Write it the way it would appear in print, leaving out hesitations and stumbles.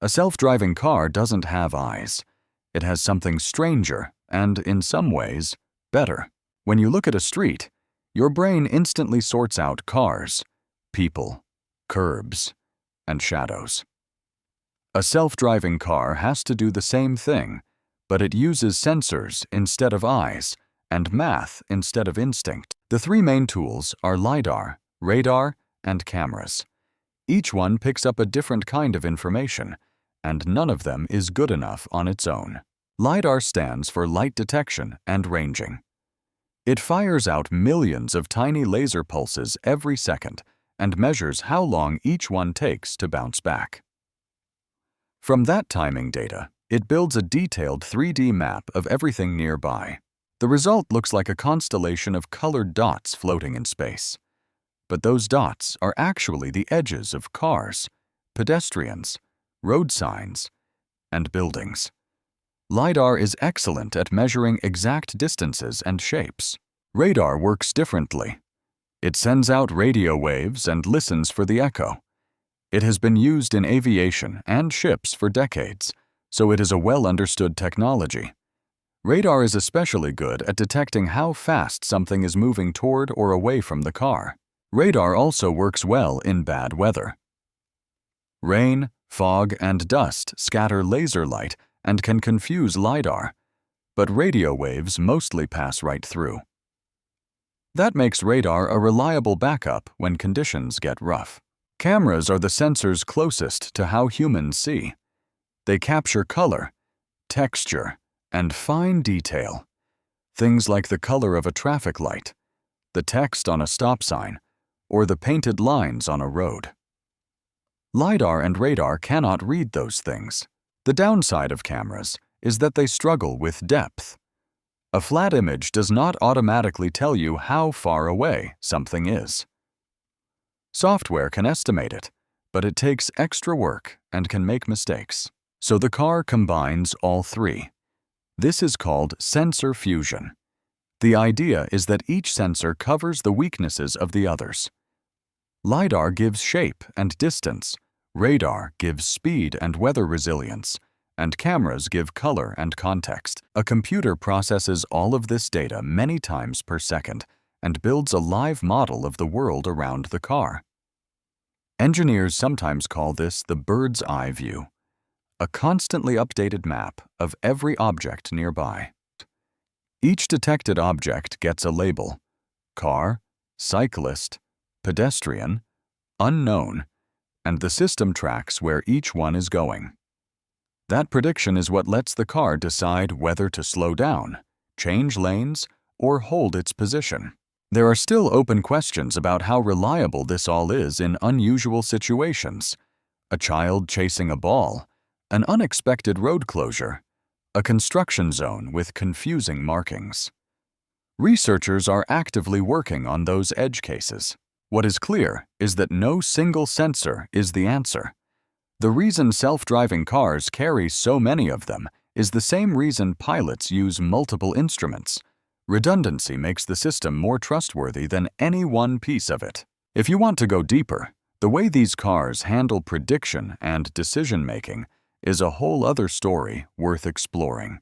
A self-driving car doesn't have eyes. It has something stranger and, in some ways, better. When you look at a street, your brain instantly sorts out cars, people, curbs, and shadows. A self-driving car has to do the same thing, but it uses sensors instead of eyes and math instead of instinct. The three main tools are Lidar, radar, and cameras. Each one picks up a different kind of information, and none of them is good enough on its own. Lidar stands for light detection and ranging. It fires out millions of tiny laser pulses every second and measures how long each one takes to bounce back. From that timing data, it builds a detailed 3D map of everything nearby. The result looks like a constellation of colored dots floating in space. But those dots are actually the edges of cars, pedestrians, road signs, and buildings. Lidar is excellent at measuring exact distances and shapes. Radar works differently. It sends out radio waves and listens for the echo. It has been used in aviation and ships for decades, so it is a well-understood technology. Radar is especially good at detecting how fast something is moving toward or away from the car. Radar also works well in bad weather. Rain, fog, and dust scatter laser light and can confuse Lidar, but radio waves mostly pass right through. That makes radar a reliable backup when conditions get rough. Cameras are the sensors closest to how humans see. They capture color, texture, and fine detail. Things like the color of a traffic light, the text on a stop sign, or the painted lines on a road. Lidar and radar cannot read those things. The downside of cameras is that they struggle with depth. A flat image does not automatically tell you how far away something is. Software can estimate it, but it takes extra work and can make mistakes. So the car combines all three. This is called sensor fusion. The idea is that each sensor covers the weaknesses of the others. Lidar gives shape and distance, radar gives speed and weather resilience, and cameras give color and context. A computer processes all of this data many times per second and builds a live model of the world around the car. Engineers sometimes call this the bird's eye view, a constantly updated map of every object nearby. Each detected object gets a label: car, cyclist, pedestrian, unknown, and the system tracks where each one is going. That prediction is what lets the car decide whether to slow down, change lanes, or hold its position. There are still open questions about how reliable this all is in unusual situations: a child chasing a ball, an unexpected road closure, a construction zone with confusing markings. Researchers are actively working on those edge cases. What is clear is that no single sensor is the answer. The reason self-driving cars carry so many of them is the same reason pilots use multiple instruments. Redundancy makes the system more trustworthy than any one piece of it. If you want to go deeper, the way these cars handle prediction and decision-making is a whole other story worth exploring.